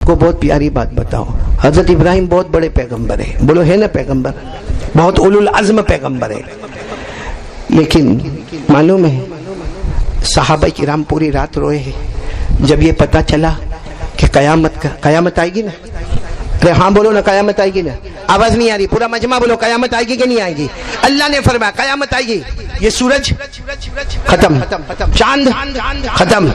کو بہت پیاری بات بتاؤ، حضرت ابراہیم بہت بڑے پیغمبر ہیں، بولو ہے نا پیغمبر، بہت اولو العزم پیغمبر ہے، لیکن معلوم ہے صحابہ کرام پوری رات روئے ہیں جب یہ پتا چلا کہ قیامت آئے گی نا. ارے ہاں بولو نا، قیامت آئے گی نا. آواز نہیں آ رہی، پورا مجمع بولو قیامت آئے گی کہ نہیں آئے گی. اللہ نے فرمایا قیامت آئے گی. یہ سورج ختم، چاند ختم،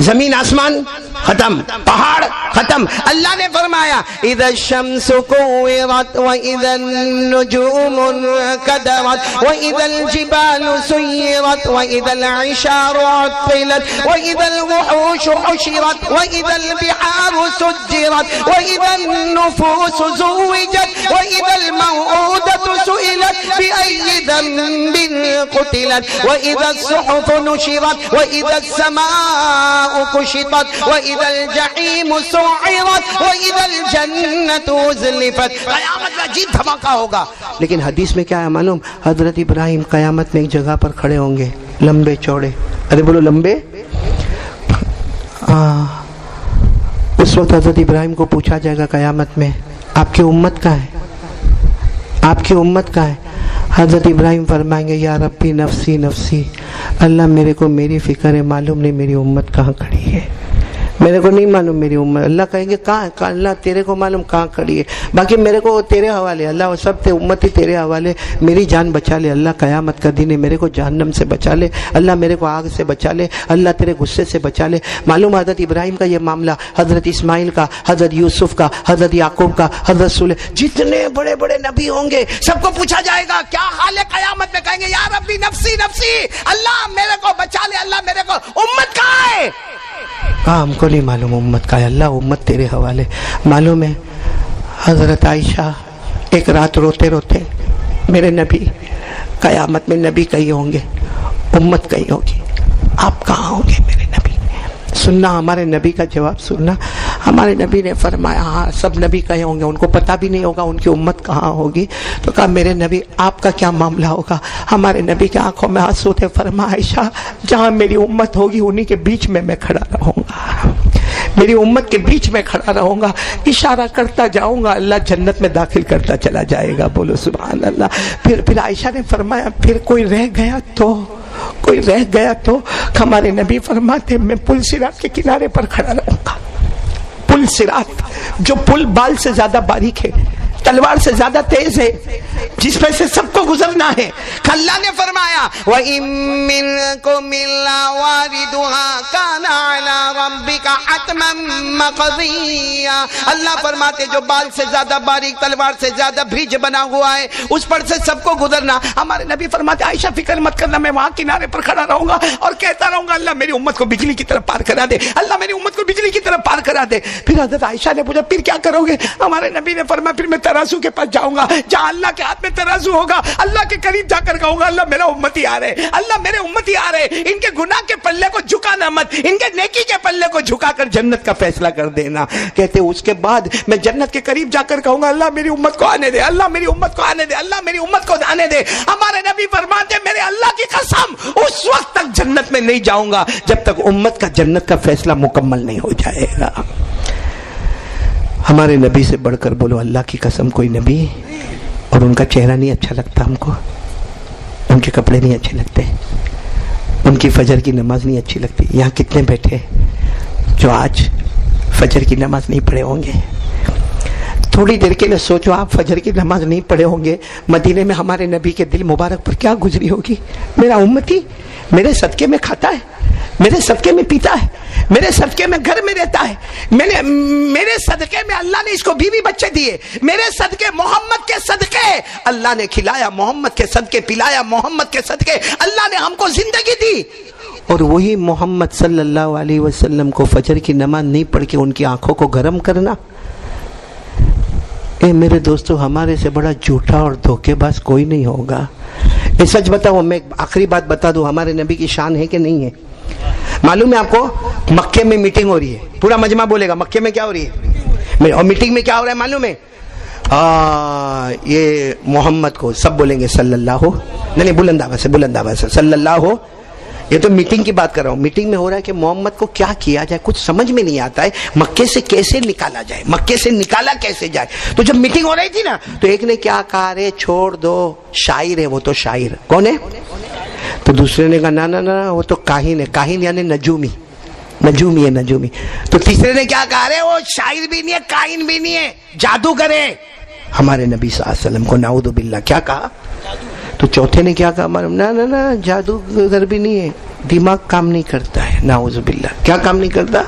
زمین آسمان ختم، پہاڑ ختم. اللہ نے فرمایا اذا الشمس كورت واذا النجوم انكدرت واذا الجبال سيرت واذا العشار عطلت واذا الوحوش حشرت واذا البحار سجرت واذا النفوس زوجت واذا الموءودة سئلت بأي ذنب قتلت واذا الصحف نشرت واذا السماء كشطت واذا الجحيم سعرت واذا الجنة ازلفت. قیامت میں عجیب دھماکہ ہوگا. لیکن حدیث میں کیا ہے معلوم؟ حضرت ابراہیم قیامت میں ایک جگہ پر کھڑے ہوں گے، لمبے چوڑے، ارے بولو لمبے. اس وقت حضرت ابراہیم کو پوچھا جائے گا قیامت میں آپ کی امت کہاں ہے، آپ کی امت کہاں ہے؟ حضرت ابراہیم فرمائیں گے یا ربی نفسی نفسی، اللہ میرے کو میری فکر ہے، معلوم نہیں میری امت کہاں کھڑی ہے، میرے کو نہیں معلوم میری امت. اللہ کہیں گے کہاں ہے؟ اللہ تیرے کو معلوم کہاں کھڑی ہے، باقی میرے کو تیرے حوالے. اللہ وہ سب تے امت ہی تیرے حوالے، میری جان بچا لے اللہ، قیامت کا دن ہے، میرے کو جہنم سے بچا لے اللہ، میرے کو آگ سے بچا لے اللہ، تیرے غصے سے بچا لے. معلوم حضرت ابراہیم کا یہ معاملہ، حضرت اسماعیل کا، حضرت یوسف کا، حضرت یعقوب کا، حضرت صالح، جتنے بڑے بڑے نبی ہوں گے سب کو پوچھا جائے گا کیا حال ہے قیامت میں. کہیں گے یا ربی نفسی نفسی، اللہ میرے کو بچا لے اللہ، میرے کو امت کہاں ہے؟ ہم کو نہیں معلوم امت کا ہے اللہ، امت تیرے حوالے. معلوم ہے حضرت عائشہ ایک رات روتے روتے میرے نبی، قیامت میں نبی کہیں ہوں گے، امت کہیں ہوگی، آپ کہاں ہوں گے میرے نبی؟ سننا ہمارے نبی کا جواب سننا. ہمارے نبی نے فرمایا ہاں سب نبی کہیں ہوں گے، ان کو پتہ بھی نہیں ہوگا ان کی امت کہاں ہوگی. تو کہا میرے نبی آپ کا کیا معاملہ ہوگا؟ ہمارے نبی کی آنکھوں میں آنسو تھے. فرمایا عائشہ جہاں میری امت ہوگی انہی کے بیچ میں کھڑا رہوں گا، میری امت کے بیچ میں کھڑا رہوں گا، اشارہ کرتا جاؤں گا، اللہ جنت میں داخل کرتا چلا جائے گا. بولو سبحان اللہ. پھر عائشہ نے فرمایا پھر کوئی رہ گیا تو، کوئی رہ گیا تو؟ ہمارے نبی فرماتے میں پل صراط کے کنارے پر کھڑا رہوں گا. پل صراط، جو پل بال سے زیادہ باریک ہے، تلوار سے زیادہ تیز ہے، جس پر سے سب کو گزرنا ہے. اللہ نے فرمایا وَإِن مِّنكُمْ إِلَّا وَارِدُهَا كَانَ عَلَىٰ رَبِّكَ حَتْمًا مَّقْضِيًّا. اللہ فرماتے جو بال سے زیادہ باریک، تلوار سے زیادہ بریج بنا ہوا ہے، اس پر سے سب کو گزرنا. ہمارے نبی فرماتے عائشہ فکر مت کرنا، میں وہاں کنارے پر کھڑا رہوں گا اور کہتا رہوں گا اللہ میری امت کو بجلی کی طرف پار کرا دے، اللہ میری امت کو بجلی کی طرف پار کرا دے. پھر حضرت عائشہ نے پوچھا پھر کیا کرو گے؟ ہمارے نبی نے فرمایا پھر میں ترازو کے پاس جاؤں گا، جہاں اللہ کے ہاتھ میں ترازو ہوگا اللہ کے قریب جا کر کہوں گا اللہ میرا امتی آ رہے، اللہ میرے امتی آ رہے، ان کے گناہ کے پلے کو جھکانا مت، ان کے نیکی کے پلے کو جھکا کر جنت کا فیصلہ کر دینا. کہتے اس کے بعد میں جنت کے قریب جا کر کہوں گا اللہ میری امت کو آنے دے، اللہ میری امت کو آنے دے، اللہ میری امت کو آنے دے. ہمارے نبی فرماتے میرے اللہ کی قسم اس وقت تک جنت میں نہیں جاؤں گا جب تک امت کا جنت کا فیصلہ مکمل نہیں ہو جائے گا. ہمارے نبی سے بڑھ کر بولو اللہ کی قسم کوئی نبی. اور ان کا چہرہ نہیں اچھا لگتا ہم کو، ان کے کپڑے نہیں اچھے لگتے، ان کی فجر کی نماز نہیں اچھی لگتی. یہاں کتنے بیٹھے جو آج فجر کی نماز نہیں پڑھے ہوں گے؟ تھوڑی دیر کے لیے سوچو آپ فجر کی نماز نہیں پڑھے ہوں گے، مدینے میں ہمارے نبی کے دل مبارک پر کیا گزری ہوگی؟ میرا امتی میرے صدقے میں کھاتا ہے، میرے صدقے میں پیتا ہے، میرے صدقے میں گھر میں رہتا ہے، میرے صدقے میں اللہ نے اس کو بیوی بچے دیے، میرے صدقے محمد کے صدقے اللہ نے کھلایا، محمد کے صدقے پلایا، محمد کے صدقے اللہ نے ہم کو زندگی دی. اور وہی محمد صلی اللہ علیہ وسلم کو فجر کی نماز نہیں پڑھ کے ان کی آنکھوں کو گرم کرنا. اے میرے دوستو ہمارے سے بڑا جھوٹا اور دھوکے باز کوئی نہیں ہوگا. یہ سچ بتاؤ، میں آخری بات بتا دوں، ہمارے نبی کی شان ہے کہ نہیں ہے؟ معلوم ہے آپ کو مکے میں میٹنگ ہو رہی ہے، پورا مجمع بولے گا مکے میں کیا ہو رہی ہے، اور میٹنگ میں کیا ہو رہا ہے معلوم ہے؟ یہ محمد کو سب بولیں گے صلی اللہ، نہیں بلند آواز سے صلی اللہ، یہ تو میٹنگ کی بات کر رہا ہوں. میٹنگ میں ہو رہا ہے کہ محمد کو کیا کیا جائے, کچھ سمجھ میں نہیں آتا ہے, مکے سے کیسے نکالا جائے, مکے سے نکالا کیسے جائے. تو جب میٹنگ ہو رہی تھی نا تو ایک نے کیا کہا, رے چھوڑ دو, شاعر ہے وہ تو. شاعر کون ہے؟ تو دوسرے نے کہا نا نا نا وہ تو کاہن ہے. کاہن یعنی نجومی, نجومی ہے نجومی. تو تیسرے نے کیا کہا, رے وہ شاعر بھی نہیں ہے, کاہن بھی نہیں ہے, جادوگر ہے. ہمارے نبی صلی اللہ علیہ وسلم کو نعوذ باللہ کیا کہا. تو چوتھے نے کیا کہا, نا نا نا جادوگر بھی نہیں ہے, دماغ کام نہیں کرتا ہے. نعوذ باللہ, کیا کام نہیں کرتا؟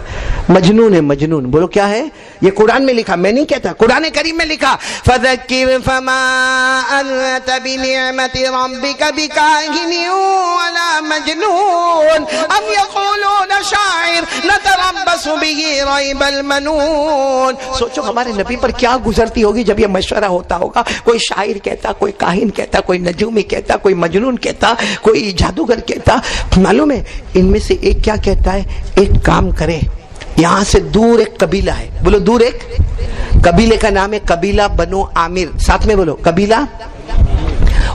مجنون ہے, مجنون. بولو کیا ہے؟ یہ قرآن میں لکھا, میں نہیں کہتا, قرآن کریم میں لکھا. فَذَكِّرْ فَمَا أَنْتَ بِنِعْمَةِ رَبِّكَ بِكَاهِنٍ وَلَا مَجْنُونٍ أَمْ يَقُولُونَ شَاعِرٌ نَتَرَبَّصُ بِهِ رَيْبَ الْمَنُونِ. سوچو ہمارے نبی پر کیا گزرتی ہوگی جب یہ مشورہ ہوتا ہوگا. کوئی شاعر کہتا, کوئی کاہن کہتا, کوئی نجومی کہتا, کوئی مجنون کہتا, کوئی جادوگر کہتا. معلوم ہے ان میں سے ایک کیا کہتا ہے, ایک کام کرے, یہاں سے دور ایک قبیلہ ہے, بولو دور ایک قبیلے کا نام ہے قبیلہ بنو عامر. ساتھ میں بولو قبیلہ.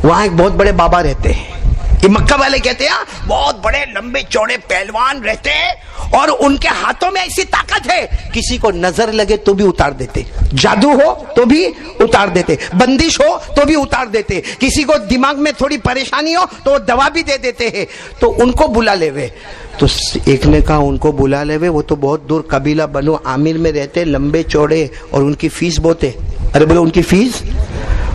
وہاں ایک بہت بڑے بابا رہتے ہیں, یہ مکہ والے کہتے ہیں بہت بڑے لمبے چوڑے پہلوان رہتے ہیں, اور ان کے ہاتھوں میں ایسی طاقت ہے کسی کو نظر لگے تو بھی اتار دیتے, جادو ہو تو بھی اتار دیتے, بندش ہو تو بھی اتار دیتے, کسی کو دماغ میں تھوڑی پریشانی ہو تو وہ دوا بھی دے دیتے ہیں. تو ان کو بلا لے وے. تو ایک نے کہا ان کو بلا لے وے, وہ تو بہت دور قبیلہ بنو عامر میں رہتے, لمبے چوڑے, اور ان کی فیس بہت ہے. ارے بولو ان کی فیس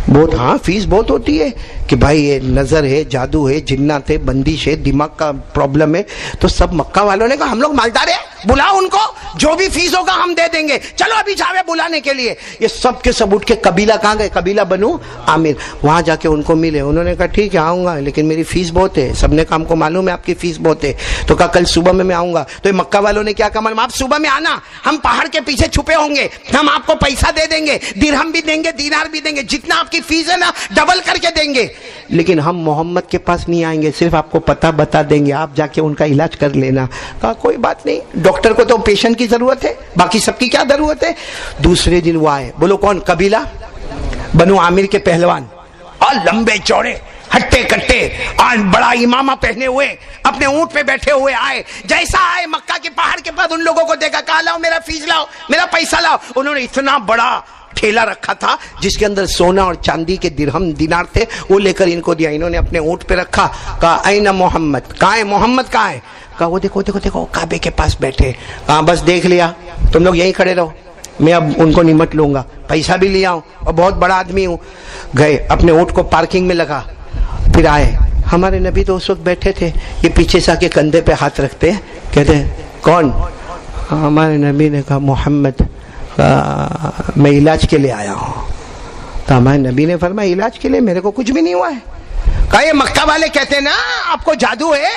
بہت. ہاں فیس بہت ہوتی ہے کہ بھائی یہ نظر ہے, جادو ہے, جنات ہے, بندش ہے, دماغ کا پرابلم ہے. تو سب مکہ والوں نے کہا ہم لوگ مالدار ہیں, بلاؤ ان کو, جو بھی فیس ہوگا ہم دے دیں گے, چلو ابھی جاوے بلانے کے لیے. یہ سب کے سب اٹھ کے قبیلہ کہاں گئے, قبیلہ بنو عامر. وہاں جا کے ان کو ملے, انہوں نے کہا ٹھیک ہے آؤں گا, لیکن میری فیس بہت ہے. سب نے کہا ہم کو معلوم ہے آپ کی فیس بہت ہے. تو کہا کل صبح میں آؤں گا. تو یہ مکہ والوں نے کیا کہا, آپ صبح میں آنا, ہم پہاڑ کے پیچھے چھپے ہوں گے, ہم آپ کو پیسہ دے دیں گے, درہم بھی دیں گے, دینار بھی دیں گے, جتنا آپ کی فیس ہے نا ڈبل کر کے دیں گے, لیکن ہم محمد کے پاس نہیں آئیں گے, صرف آپ کو پتہ بتا دیں گے, آپ جا کے ان کا علاج کر لینا. کہا کوئی بات نہیں, ڈاکٹر کو تو پیشنٹ کی ضرورت ہے, باقی سب کی کیا ضرورت ہے. دوسرے دن وہ آئے, بولو کون, قبیلہ بنو عامر کے پہلوان, اور لمبے چوڑے, ہٹے کٹے, اور بڑا امامہ پہنے ہوئے, اپنے اونٹ پہ بیٹھے ہوئے آئے. جیسا آئے مکہ کے پہاڑ کے پاس ان لوگوں کو دیکھا, کہا لاؤ میرا فیس لاؤ, میرا پیسہ لاؤ. انہوں نے اتنا بڑا ٹھیلا رکھا تھا جس کے اندر سونا اور چاندی کے درہم دینار تھے, وہ لے کر ان کو دیا. انہوں نے اپنے اونٹ پہ رکھا, کہا این محمد, کہاں ہے محمد, کہاں ہے. کہا وہ دیکھو دیکھو دیکھو کعبے کے پاس بیٹھے. کہا بس دیکھ لیا, تم لوگ یہیں کھڑے رہو, میں اب ان کو نمٹ لوں گا, پیسہ بھی لیا ہوں اور بہت بڑا آدمی ہوں. گئے اپنے اونٹ کو پارکنگ میں لگا, پھر آئے. ہمارے نبی تو اس وقت بیٹھے تھے, یہ پیچھے سے آ کے کندھے پہ ہاتھ رکھتے ہیں, کہتے ہیں کون. ہمارے نبی نے کہا محمد, میں علاج کے لیے آیا ہوں. تو ہمارے نبی نے فرمایا علاج کے لیے, میرے کو کچھ بھی نہیں ہوا ہے. کہا یہ مکہ والے کہتے ہیں نا آپ کو جادو ہے,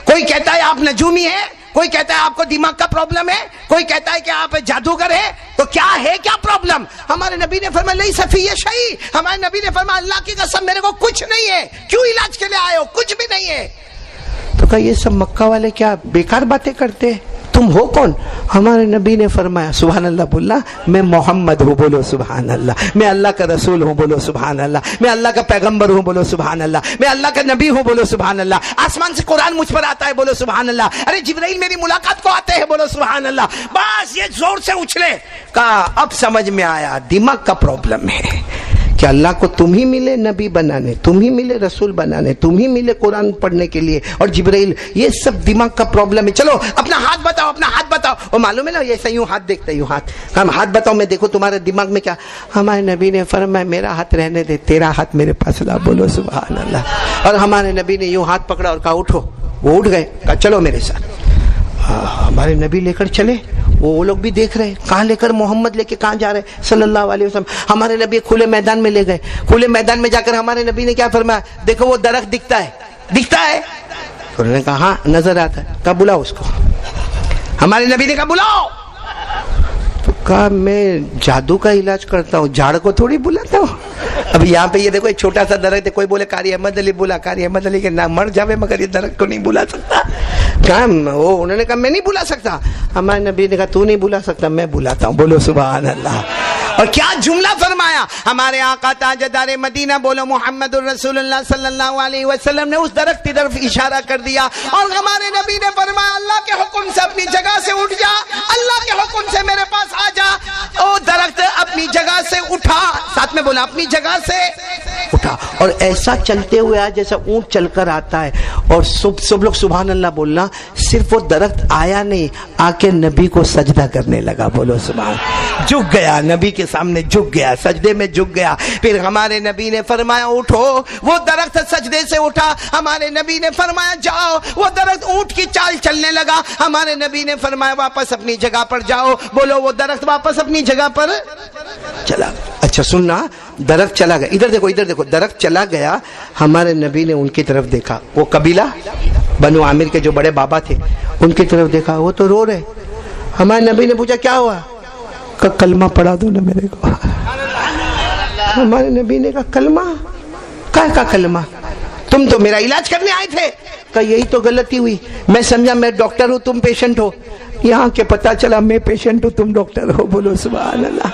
کوئی کہتا ہے آپ نجومی ہے, کوئی کہتا ہے آپ کو دماغ کا پرابلم ہے, کوئی کہتا ہے کہ آپ جادوگر ہے, تو کیا ہے کیا پرابلم. ہمارے نبی نے فرمایا لیس فی شیء, ہمارے نبی نے فرمایا اللہ کی قسم میرے کو کچھ نہیں ہے, کیوں علاج کے لیے آئے ہو, کچھ بھی نہیں ہے. تو کہا یہ سب مکہ والے کیا بیکار باتیں کرتے, تم ہو کون. ہمارے نبی نے فرمایا سبحان اللہ, بولنا میں محمد ہوں, بولو سبحان اللہ, میں اللہ کا رسول ہوں, بولو سبحان اللہ, میں اللہ کا پیغمبر ہوں, بولو سبحان اللہ, میں اللہ کا نبی ہوں, بولو سبحان اللہ, آسمان سے قرآن مجھ پر آتا ہے, بولو سبحان اللہ, ارے جبرائیل میری ملاقات کو آتے ہیں, بولو سبحان اللہ. بس یہ زور سے اچھلے. کہا اب سمجھ میں آیا دماغ کا پرابلم ہے کہ اللہ کو تم ہی ملے نبی بنانے, تم ہی ملے رسول بنانے, تم ہی ملے قرآن پڑھنے کے لیے, اور جبرائیل, یہ سب دماغ کا پرابلم ہے. چلو اپنا ہاتھ بتاؤ, اپنا ہاتھ بتاؤ. وہ معلوم ہے نا ایسا یوں ہاتھ دیکھتا ہے, یوں ہاتھ, ہم ہاتھ بتاؤ, میں دیکھو تمہارے دماغ میں کیا. ہمارے نبی نے فرمایا میرا ہاتھ رہنے دے, تیرا ہاتھ میرے پاس لا, بولو سبحان اللہ. اور ہمارے نبی نے یوں ہاتھ پکڑا اور کہا اٹھو. وہ اٹھ گئے, کہا چلو میرے ساتھ. ہمارے نبی لے کر چلے, وہ لوگ بھی دیکھ رہے کہاں لے کر, محمد لے کے کہاں جا رہے صلی اللہ علیہ وسلم. ہمارے نبی کھلے میدان میں لے گئے. کھلے میدان میں جا کر ہمارے نبی نے کیا فرمایا, دیکھو وہ درخت دکھتا ہے, دکھتا ہے. تو انہوں نے کہا ہاں نظر آتا ہے. کہا بلاؤ اس کو. ہمارے نبی نے کہا بلاؤ. تو کہا میں جادو کا علاج کرتا ہوں, جھاڑ کو تھوڑی بلاتا ہوں. اب یہاں پہ یہ دیکھو ایک چھوٹا سا درخت ہے, کوئی بولے قاری احمد علی بولا, قاری احمد علی کے نام مر جاوے مگر یہ درخت کو نہیں بلا سکتا. وہ انہوں نے کہا میں نہیں بلا سکتا. ہمارے نبی نے کہا تو نہیں بلا سکتا, میں بلاتا ہوں, بولو سبحان اللہ. اور کیا جملہ فرمایا ہمارے آقا تاجدار مدینہ، بولو محمد الرسول اللہ صلی اللہ علیہ وسلم نے اس درخت کی طرف اشارہ کر دیا اور ہمارے نبی نے فرمایا اللہ کے حکم سے اپنی جگہ سے اٹھ جا، اللہ کے حکم سے میرے پاس آ جا۔ وہ درخت اپنی جگہ سے اٹھا، ساتھ میں بولا اپنی جگہ سے اٹھا، اور ایسا چلتے ہوئے آیا جیسا اونٹ چل کر آتا ہے، اور سب لوگ سبحان اللہ بولنا۔ صرف وہ درخت آیا نہیں، آ کے نبی کو سجدہ کرنے لگا، بولو سبحان، جھک گیا نبی کے سامنے، جھک گیا سجدے میں، جھک گیا۔ پھر ہمارے نبی نے فرمایا اٹھو، وہ درخت سجدے سے اٹھا، ہمارے نبی نے فرمایا جاؤ، وہ درخت اونٹ کی چال چلنے لگا، ہمارے نبی نے فرمایا واپس اپنی جگہ پر جاؤ، بولو وہ درخت واپس اپنی جگہ پر چلا۔ اچھا سننا، درخت چلا گیا، ادھر دیکھو ادھر دیکھو، درخت چلا گیا، ہمارے نبی نے ان کی طرف دیکھا، وہ قبیلہ بنو عامر کے جو بڑے بابا تھے ان کی طرف دیکھا، وہ تو رو رہے۔ ہمارے نبی نے پوچھا کیا ہوا؟ کہ کلمہ پڑھا دو نا میرے کو۔ ہمارے نبی نے کہا کلمہ؟ کیا کا کلمہ؟ تم تو میرا علاج کرنے آئے تھے۔ کہ یہی تو غلطی ہوئی، میں سمجھا میں ڈاکٹر ہوں تم پیشنٹ ہو، یہاں کے پتا چلا میں پیشنٹ ہوں تم ڈاکٹر ہو، بولو سبحان اللہ۔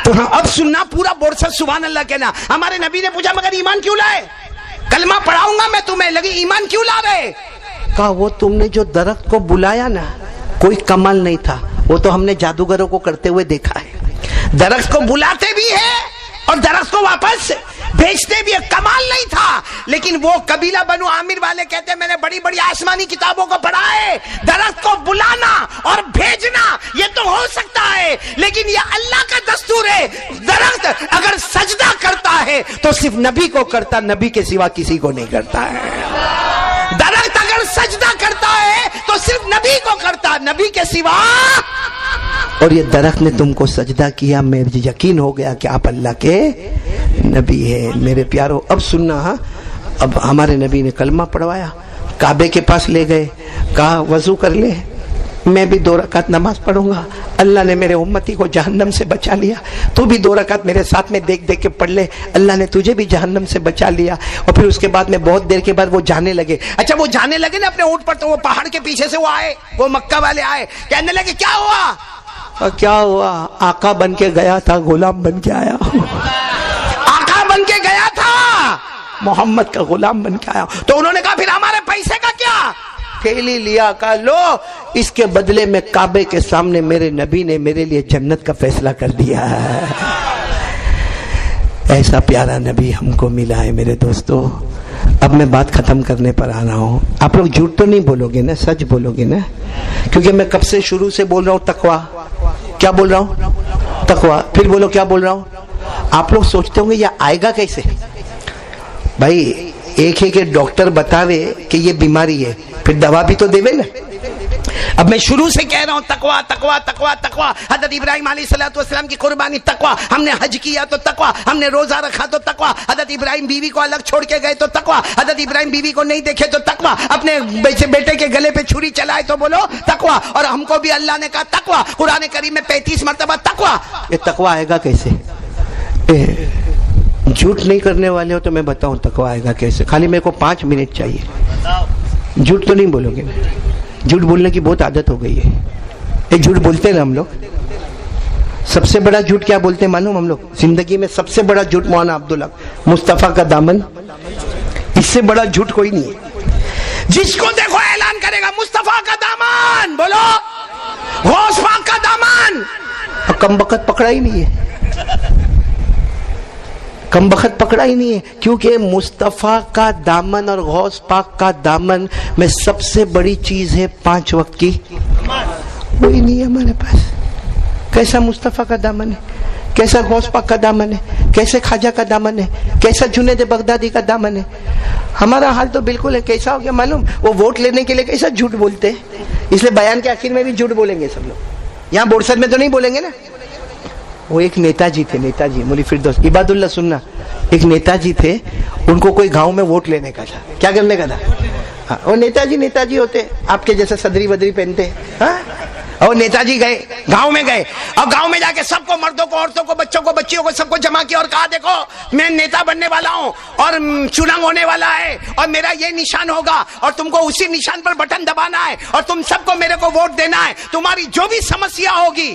تو اب سننا پورا بورسا سبحان اللہ کہنا۔ ہمارے نبی نے پوچھا مگر ایمان کیوں لائے؟ کلمہ پڑھاؤں گا میں تمہیں، لگی ایمان کیوں لا رہے؟ کہا وہ تم نے جو درخت کو بلایا نا، کوئی کمال نہیں تھا، وہ تو ہم نے جادوگروں کو کرتے ہوئے دیکھا ہے، درخت کو بلاتے بھی ہے اور درخت کو واپس بھیجتے بھی ہے، کمال نہیں تھا۔ لیکن وہ قبیلہ بنو عامر والے کہتے ہیں میں نے بڑی بڑی آسمانی کتابوں کو پڑھا ہے، درخت کو بلانا اور بھیجنا یہ تو ہو سکتا ہے، لیکن یہ اللہ کا دستور ہے، درخت اگر سجدہ کرتا ہے تو صرف نبی کو کرتا، نبی کے سوا کسی کو نہیں کرتا ہے۔ درخت اگر سجدہ کرتا ہے تو صرف نبی کو کرتا، نبی کے سوا۔ اور یہ درخت نے تم کو سجدہ کیا، میرے یقین ہو گیا کہ آپ اللہ کے نبی ہے۔ میرے پیارو اب سننا، اب ہمارے نبی نے کلمہ پڑھوایا، کعبے کے پاس لے گئے، کہا وضو کر لے، میں بھی 2 رکعت نماز پڑھوں گا، اللہ نے میرے امتی کو جہنم سے بچا لیا، تو بھی 2 رکعت میرے ساتھ میں دیکھ دیکھ کے پڑھ لے، اللہ نے تجھے بھی جہنم سے بچا لیا۔ اور پھر اس کے بعد میں بہت دیر کے بعد وہ جانے لگے۔ اچھا وہ جانے لگے نا اپنے اونٹ پر، تو وہ پہاڑ کے پیچھے سے وہ آئے، وہ مکہ والے آئے، کہنے لگے کیا ہوا؟ اور کیا ہوا؟ آقا بن کے گیا تھا، غلام بن کے آیا، آقا بن کے گیا تھا، محمد کا غلام بن کے آیا۔ تو انہوں نے کہا پھر ہمارے پیسے کا کیا؟ تھیلی لیا، کہا لو، اس کے بدلے میں کعبے کے سامنے میرے نبی نے میرے لیے جنت کا فیصلہ کر دیا ہے۔ ایسا پیارا نبی ہم کو ملا ہے میرے دوستو۔ اب میں بات ختم کرنے پر آ رہا ہوں، آپ لوگ جھوٹ تو نہیں بولو گے نا، سچ بولو گے نا، کیونکہ میں کب سے شروع سے بول رہا ہوں تقویٰ، کیا بول رہا ہوں؟ تقویٰ۔ پھر بولو کیا بول رہا ہوں؟ آپ لوگ سوچتے ہوں گے یہ آئے گا کیسے؟ بھائی ایک ہے کہ ڈاکٹر بتاوے کہ یہ بیماری ہے، پھر دوا بھی تو دے نا۔ اب میں شروع سے کہہ رہا ہوں تقویٰ تقویٰ تقویٰ تقویٰ۔ حضرت ابراہیم علیہ السلام کی قربانی تقویٰ، ہم نے حج کیا تو تقویٰ، ہم نے روزہ رکھا تو تقویٰ، حضرت ابراہیم بیوی کو الگ چھوڑ کے گئے تو تقویٰ، حضرت ابراہیم بیوی کو نہیں دیکھے تو تقویٰ، اپنے بیٹے کے گلے پہ چھری چلائے تو بولو تقویٰ، اور ہم کو بھی اللہ نے کہا تقویٰ، قرآن کریم میں 35 مرتبہ تقویٰ۔ یہ تقویٰ آئے گا کیسے؟ جھوٹ نہیں کرنے والے ہو تو میں بتاؤں تقویٰ آئے گا کیسے، خالی میرے کو 5 منٹ چاہیے۔ جھوٹ تو نہیں بولو گے، جھوٹ بولنے کی بہت عادت ہو گئی ہے، ایک جھوٹ بولتے ہیں نا ہم لوگ۔ سب سے بڑا جھوٹ کیا بولتے ہیں معلوم؟ ہم لوگ زندگی میں سب سے بڑا جھوٹ مولانا عبداللہ، مصطفیٰ کا دامن، اس سے بڑا جھوٹ کوئی نہیں ہے۔ جس کو دیکھو اعلان کرے گا مصطفیٰ کا دامن، بولو غوث پاک کا دامن، اور کم بخت پکڑا ہی نہیں ہے، کم بخت پکڑا ہی نہیں ہے، کیونکہ مصطفیٰ کا دامن اور غوث پاک کا دامن میں سب سے بڑی چیز ہے 5 وقت کی، وہی نہیں ہے ہمارے پاس۔ کیسا مصطفیٰ کا دامن ہے، کیسا غوث پاک کا دامن ہے، کیسے خواجہ کا دامن ہے، کیسا جنید بغدادی کا دامن ہے۔ ہمارا حال تو بالکل ہے، کیسا ہو گیا معلوم؟ وہ ووٹ لینے کے لیے کیسا جھوٹ بولتے ہیں، اس لیے بیان کے آخر میں بھی جھوٹ بولیں گے سب لوگ، یہاں بورسد میں تو نہیں بولیں گے نا۔ وہ ایک نیتا جی تھے، نیتا جی مولی فردوس عباد اللہ، سننا، ایک نیتا جی تھے، ان کو کوئی گاؤں میں ووٹ لینے کا تھا، کیا کرنے کا تھا؟ وہ نیتا جی ہوتے، آپ کے جیسا صدری ودری پہنتے، اور نیتا جی گئے گاؤں میں، گئے اور گاؤں میں جا کے سب کو، مردوں کو، عورتوں کو، بچوں کو، بچیوں کو، سب کو جمع کیا اور کہا دیکھو میں نیتا بننے والا ہوں اور چناؤ ہونے والا ہے اور میرا یہ نشان ہوگا اور تم کو اسی نشان پر بٹن دبانا ہے اور تم سب کو میرے کو ووٹ دینا ہے، تمہاری جو بھی سمسیا ہوگی،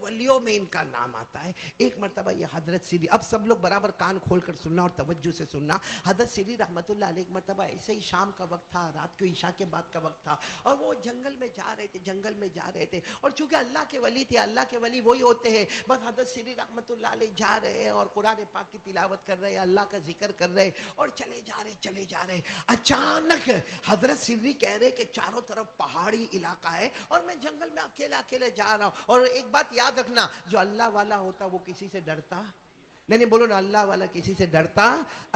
ولیوں میں ان کا نام آتا ہے۔ ایک مرتبہ یہ حضرت سری، اب سب لوگ برابر کان کھول کر سننا اور توجہ سے سننا، حضرت سری رحمت اللہ علیہ ایک مرتبہ ایسے ہی شام کا وقت تھا، رات کو عشاء کے بعد کا وقت تھا، اور وہ جنگل میں جا رہے تھے، اور چونکہ اللہ کے ولی تھے، اللہ کے ولی وہی ہوتے ہیں، بس حضرت سری رحمت اللہ علیہ جا رہے ہیں اور قرآن پاک کی تلاوت کر رہے ہیں، اللہ کا ذکر کر رہے اور چلے جا رہے، اچانک حضرت سری کہہ رہے کہ چاروں طرف پہاڑی علاقہ ہے اور میں جنگل میں اکیلے جا رہا ہوں، اور ایک بات یاد رکھنا، جو اللہ والا ہوتا وہ کسی سے ڈرتا نہیں، بولو نا، اللہ والا کسی سے ڈرتا،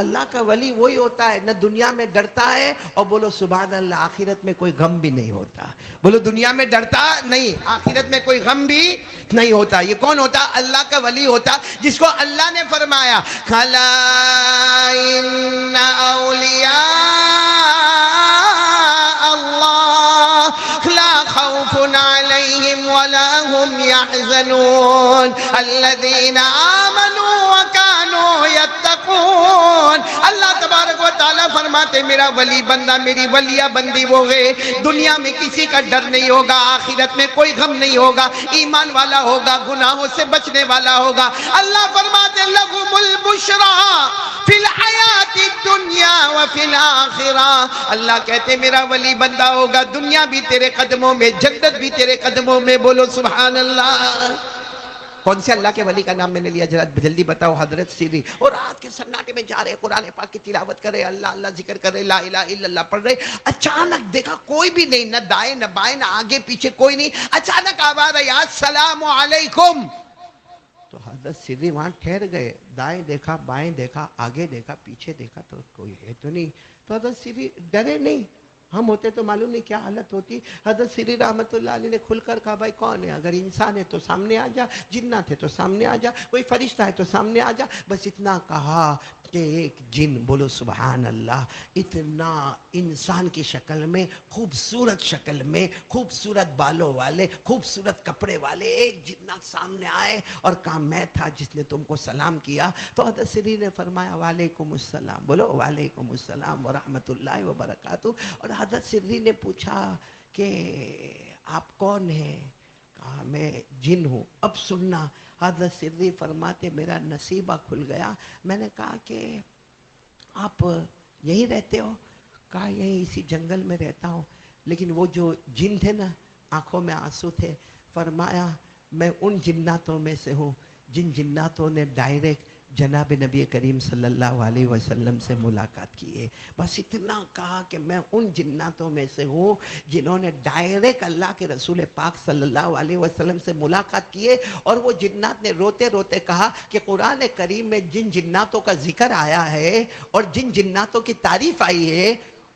اللہ کا ولی وہی ہوتا ہے، نہ دنیا میں ڈرتا ہے، اور بولو سبحان اللہ، آخرت میں کوئی غم بھی نہیں ہوتا، بولو دنیا میں ڈرتا نہیں، آخرت میں کوئی غم بھی نہیں ہوتا۔ یہ کون ہوتا؟ اللہ کا ولی ہوتا، جس کو اللہ نے فرمایا کھلا ان اولیاء اللہ لا خوف علیہم ولا هم يحزنون الذین آمنوا وكانوا يتقون۔ اللہ تبارک و تعالیٰ فرماتے میرا ولی بندہ، میری ولیہ بندی وہ ہے، دنیا میں کسی کا ڈر نہیں ہوگا، آخرت میں کوئی غم نہیں ہوگا، ایمان والا ہوگا، گناہوں سے بچنے والا ہوگا۔ اللہ فرماتے لہم البشریٰ فی الحیات الدنیا وفی الآخرہ، اللہ کہتے میرا ولی بندہ ہوگا، دنیا بھی تیرے قدموں میں، جنت بھی تیرے قدموں میں، بولو سبحان اللہ۔ کون سے اللہ کے ولی کا نام میں نے لیا؟ جلدی بتاؤ۔ حضرت سری، اور رات کے سناٹے میں جا رہے، قرآن پاک کی تلاوت کر رہے، اللہ اللہ ذکر کر رہے، لا الہ الا اللہ پڑھ رہے، اچانک دیکھا کوئی بھی نہیں، نہ دائیں نہ بائیں نہ آگے پیچھے کوئی نہیں، اچانک آواز آئی السلام علیکم، تو حضرت سری وہاں ٹھہر گئے، دائیں دیکھا، بائیں دیکھا، آگے دیکھا، پیچھے دیکھا، تو کوئی ہے تو نہیں، تو حضرت سری ڈرے نہیں، ہم ہوتے تو معلوم نہیں کیا حالت ہوتی۔ حضرت سری رحمت اللہ علیہ نے کھل کر کہا بھائی کون ہے؟ اگر انسان ہے تو سامنے آ جا، جنات ہے تو سامنے آ جا، کوئی فرشتہ ہے تو سامنے آ جا، بس اتنا کہا کہ ایک جن، بولو سبحان اللہ، اتنا انسان کی شکل میں، خوبصورت شکل میں، خوبصورت بالوں والے، خوبصورت کپڑے والے ایک جنات سامنے آئے اور کہا میں تھا جس نے تم کو سلام کیا، تو حضرت سری نے فرمایا وعلیکم السلام، بولو وعلیکم السلام ورحمت اللہ وبرکاتہ۔ اور حضرت سری نے پوچھا کہ آپ کون ہیں؟ کہا میں جن ہوں۔ اب سننا، حضرت سری فرماتے میرا نصیبہ کھل گیا، میں نے کہا کہ آپ یہیں رہتے ہو؟ کہا یہیں اسی جنگل میں رہتا ہوں، لیکن وہ جو جن تھے نا، آنکھوں میں آنسو تھے، فرمایا میں ان جناتوں میں سے ہوں جن جناتوں نے ڈائریکٹ جناب نبی کریم صلی اللہ علیہ وسلم سے ملاقات کی ہے۔ بس اتنا کہا کہ میں ان جناتوں میں سے ہوں جنہوں نے ڈائریکٹ اللہ کے رسول پاک صلی اللہ علیہ وسلم سے ملاقات کی ہے، اور وہ جنات نے روتے روتے کہا کہ قرآن کریم میں جن جناتوں کا ذکر آیا ہے اور جن جناتوں کی تعریف آئی ہے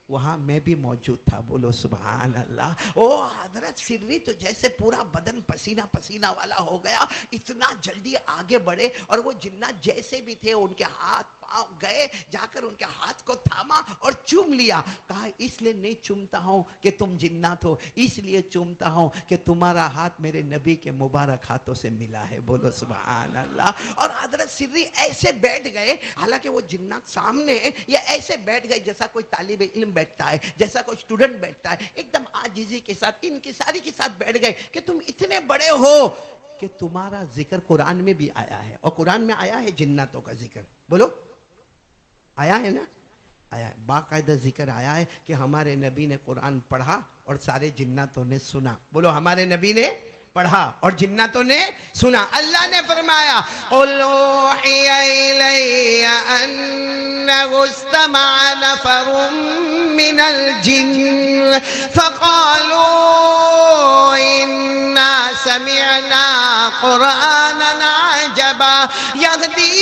وہاں میں بھی موجود تھا، بولو سبحان اللہ۔ او حضرت سری تو جیسے پورا بدن پسینہ پسینہ والا ہو گیا، اتنا جلدی آگے بڑھے، اور وہ جنات جیسے بھی تھے ان کے ہاتھ پاؤں گئے، جا کر ان کے ہاتھ کو تھاما اور چوم لیا۔ کہا اس لیے نہیں چومتا ہوں کہ تم جنات ہو، اس لیے چومتا ہوں کہ تمہارا ہاتھ میرے نبی کے مبارک ہاتھوں سے ملا ہے، بولو سبحان اللہ۔ اور حضرت سری ایسے بیٹھ گئے، حالانکہ وہ جنات سامنے، یہ ایسے بیٹھ گئے جیسا کوئی طالب علم بیٹھتا ہے، جیسا کوئی اسٹوڈنٹ بیٹھتا ہے، ایک دم عاجزی کے ساتھ، انکساری کے ساتھ بیٹھ گئے کہ تم اتنے بڑے ہو کہ تمہارا ذکر قرآن میں بھی آیا ہے، اور قرآن میں آیا ہے جناتوں کا ذکر، بولو آیا ہے نا؟ آیا ہے، باقاعدہ ذکر آیا ہے کہ ہمارے نبی نے قرآن پڑھا اور سارے جناتوں نے سنا، بولو ہمارے نبی نے پڑھا اور جناتوں نے سنا۔ اللہ نے فرمایا قُلْ أُوحِيَ إِلَيَّ أَنَّهُ اسْتَمَعَ نَفَرٌ مِّنَ الْجِنِّ فَقَالُوا إِنَّا سَمِعْنَا قُرْآنًا عَجَبًا يَهْدِي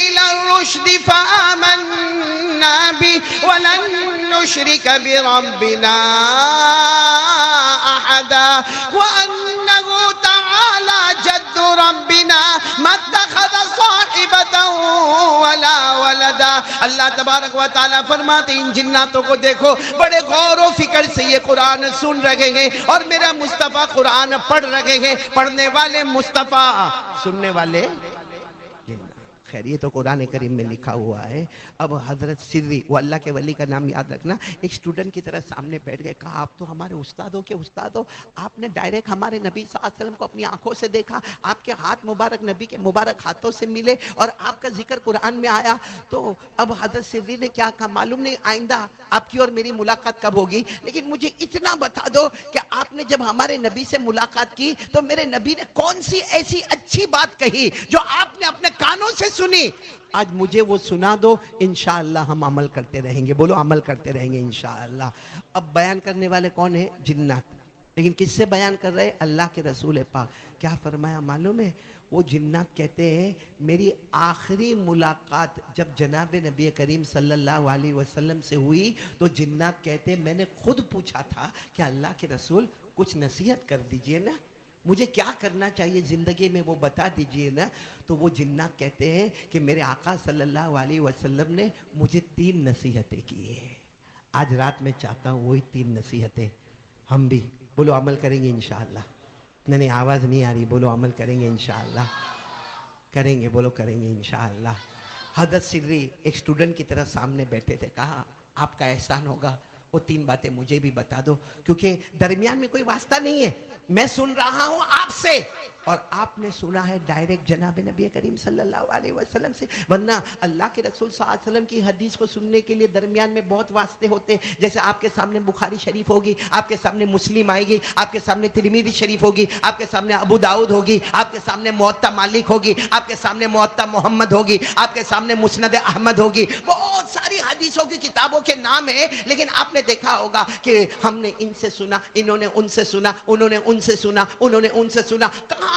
إِلَى الرُّشْدِ فَآمَنَّا بِهِ وَلَن نُّشْرِكَ بِرَبِّنَا أَحَدًا وَأَنَّهُ تَعَالَى جَدُّ رَبِّنَا مَا اتَّخَذَ صَاحِبَةً وَلَا وَلَدًا۔ اللہ تبارک و تعالیٰ فرماتے ان جناتوں کو دیکھو، بڑے غور و فکر سے یہ قرآن سن رہے ہیں، اور میرا مصطفیٰ قرآن پڑھ رہے ہیں، پڑھنے والے مصطفیٰ، سننے والے جنات۔ خیر یہ تو قرآن کریم میں لکھا ہوا ہے. اب حضرت سری، وہ اللہ کے ولی کا نام یاد رکھنا، ایک اسٹوڈنٹ کی طرح سامنے بیٹھ گئے. کہا آپ تو ہمارے استادوں کے استاد ہو، آپ نے ڈائریکٹ ہمارے نبی صلی اللہ علیہ وسلم کو اپنی آنکھوں سے دیکھا، آپ کے ہاتھ مبارک نبی کے مبارک ہاتھوں سے ملے اور آپ کا ذکر قرآن میں آیا. تو اب حضرت سری نے کیا کہا معلوم نہیں آئندہ آپ کی اور میری ملاقات کب ہوگی، لیکن مجھے اتنا بتا دو کہ آپ نے جب ہمارے نبی سے ملاقات کی تو میرے نبی نے کون سی ایسی اچھی بات کہی جو آپ نے اپنے کانوں سے سنی، آج مجھے وہ سنا دو، انشاءاللہ ہم عمل کرتے رہیں گے. بولو عمل کرتے رہیں گے انشاءاللہ. اب بیان کرنے والے کون ہیں؟ جنات. لیکن کس سے بیان کر رہے؟ اللہ کے رسول پاک. کیا فرمایا معلوم ہے؟ وہ جنات کہتے ہیں میری آخری ملاقات جب جناب نبی کریم صلی اللہ علیہ وسلم سے ہوئی تو جنات کہتے ہیں میں نے خود پوچھا تھا کہ اللہ کے رسول کچھ نصیحت کر دیجئے نا، مجھے کیا کرنا چاہیے زندگی میں وہ بتا دیجئے نا. تو وہ جنات کہتے ہیں کہ میرے آقا صلی اللہ علیہ وسلم نے مجھے 3 نصیحتیں کی ہیں. آج رات میں چاہتا ہوں وہی 3 نصیحتیں ہم بھی بولو عمل کریں گے انشاءاللہ. نہیں آواز نہیں آ رہی، بولو عمل کریں گے انشاءاللہ. کریں گے، بولو کریں گے انشاءاللہ. حضرت سری ایک اسٹوڈنٹ کی طرح سامنے بیٹھے تھے. کہا آپ کا احسان ہوگا وہ 3 باتیں مجھے بھی بتا دو، کیونکہ درمیان میں کوئی واسطہ نہیں ہے. میں سن رہا ہوں آپ سے اور آپ نے سنا ہے ڈائریکٹ جناب نبی کریم صلی اللہ علیہ وسلم سے، ورنہ اللہ کے رسول صلی اللہ علیہ وسلم کی حدیث کو سننے کے لیے درمیان میں بہت واسطے ہوتے ہیں. جیسے آپ کے سامنے بخاری شریف ہوگی، آپ کے سامنے مسلم آئے گی، آپ کے سامنے ترمذی شریف ہوگی، آپ کے سامنے ابو داؤد ہوگی، آپ کے سامنے موطا مالک ہوگی، آپ کے سامنے موطا محمد ہوگی، آپ کے سامنے مسند احمد ہوگی. بہت ساری حدیثوں کی کتابوں کے نام ہیں، لیکن آپ نے دیکھا ہوگا کہ ہم نے ان سے سنا، انہوں نے ان سے سنا، انہوں نے ان سے سنا، انہوں نے ان سے سنا. کہاں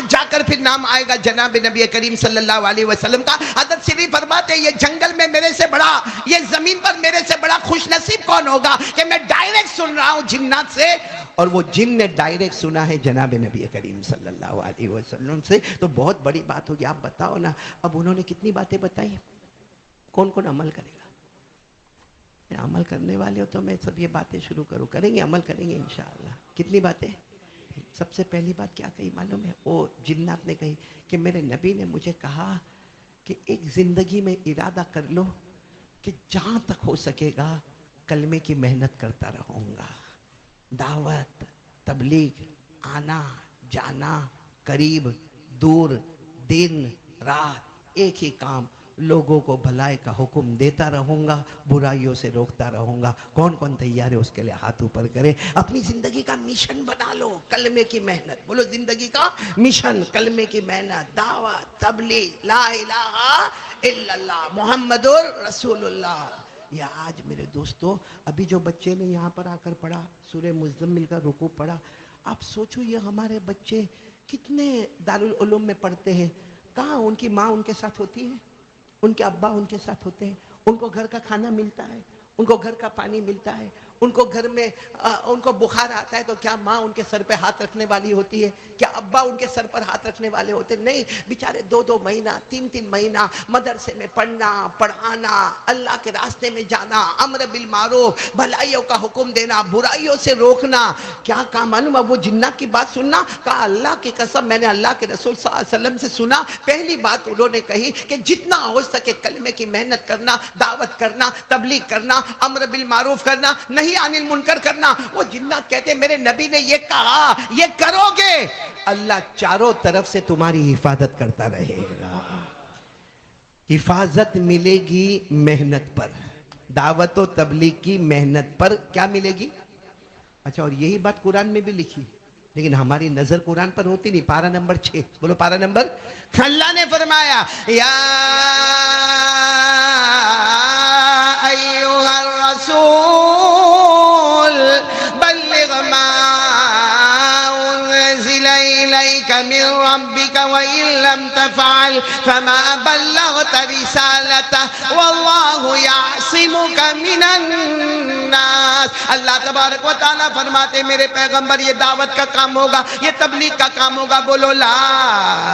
جا کر پھر نام آئے گا جناب نبی کریم صلی اللہ علیہ وسلم کا؟ حضرت سری فرماتے ہیں یہ جنگل میں میرے سے بڑا، یہ زمین پر میرے سے بڑا خوش نصیب کون ہوگا کہ میں ڈائریکٹ سن رہا ہوں جنات سے، اور وہ جن نے ڈائریکٹ سنا ہے جناب نبی کریم صلی اللہ علیہ وسلم سے. تو بہت بڑی بات ہوگی. آپ بتاؤ نا اب انہوں نے کتنی باتیں بتائی، کون کون عمل کرے گا؟ عمل کرنے والے ہو تو میں سب یہ باتیں شروع کروں، کریں گے، عمل کریں گے انشاءاللہ. کتنی باتیں؟ سب سے پہلی بات کیا کہی معلوم ہے؟ وہ جنات نے کہی کہ میرے نبی نے مجھے کہا کہ ایک زندگی میں ارادہ کر لو کہ جہاں تک ہو سکے گا کلمے کی محنت کرتا رہوں گا. دعوت، تبلیغ، آنا جانا، قریب دور، دن رات ایک ہی کام، لوگوں کو بھلائی کا حکم دیتا رہوں گا، برائیوں سے روکتا رہوں گا. کون کون تیار ہے اس کے لیے ہاتھ اوپر کرے. اپنی زندگی کا مشن بنا لو کلمے کی محنت. بولو زندگی کا مشن کلمے کی محنت، دعوت، تبلیغ، لا الہ الا اللہ محمد رسول اللہ. یا آج میرے دوستو ابھی جو بچے نے یہاں پر آ کر پڑھا سورہ مزمل کا رکوع پڑھا، آپ سوچو یہ ہمارے بچے کتنے دارالعلوم میں پڑھتے ہیں، کہاں ان کی ماں ان کے ساتھ ہوتی ہے، ان کے ابا ان کے ساتھ ہوتے ہیں، ان کو گھر کا کھانا ملتا ہے، ان کو گھر کا پانی ملتا ہے، ان کو گھر میں ان کو بخار آتا ہے تو کیا ماں ان کے سر پہ ہاتھ رکھنے والی ہوتی ہے؟ کیا ابا ان کے سر پر ہاتھ رکھنے والے ہوتے؟ نہیں، بیچارے 2 مہینہ 3 مہینہ مدرسے میں پڑھنا پڑھانا، اللہ کے راستے میں جانا، امر بالمعروف، بھلائیوں کا حکم دینا، برائیوں سے روکنا. کیا کہا معلوم؟ اب وہ جنات کی بات سننا، کہا اللہ کی قسم میں نے اللہ کے رسول صلی اللہ علیہ وسلم سے سنا. پہلی بات انہوں نے کہی کہ جتنا ہو سکے کلمے کی محنت کرنا، دعوت کرنا، تبلیغ کرنا، امر بالمعروف کرنا، نہیں عن المنکر کرنا. وہ جنات کہتے میرے نبی نے یہ کہا، یہ کرو گے اللہ چاروں طرف سے تمہاری حفاظت کرتا رہے گا. حفاظت ملے گی محنت پر، دعوت و تبلیغ کی محنت پر. کیا ملے گی؟ اچھا، اور یہی بات قرآن میں بھی لکھی، لیکن ہماری نظر قرآن پر ہوتی نہیں. پارہ نمبر 6 بولو، پارہ نمبر. اللہ نے فرمایا یا ایھا الرسول بلغ ما انزل الیک من ربک وان لم تفعل فما بلغت رسالته واللہ یعصمک من الناس اللہ تبارک و تعالیٰ فرماتے میرے پیغمبر یہ دعوت کا کام ہوگا، یہ تبلیغ کا کام ہوگا، بولو لا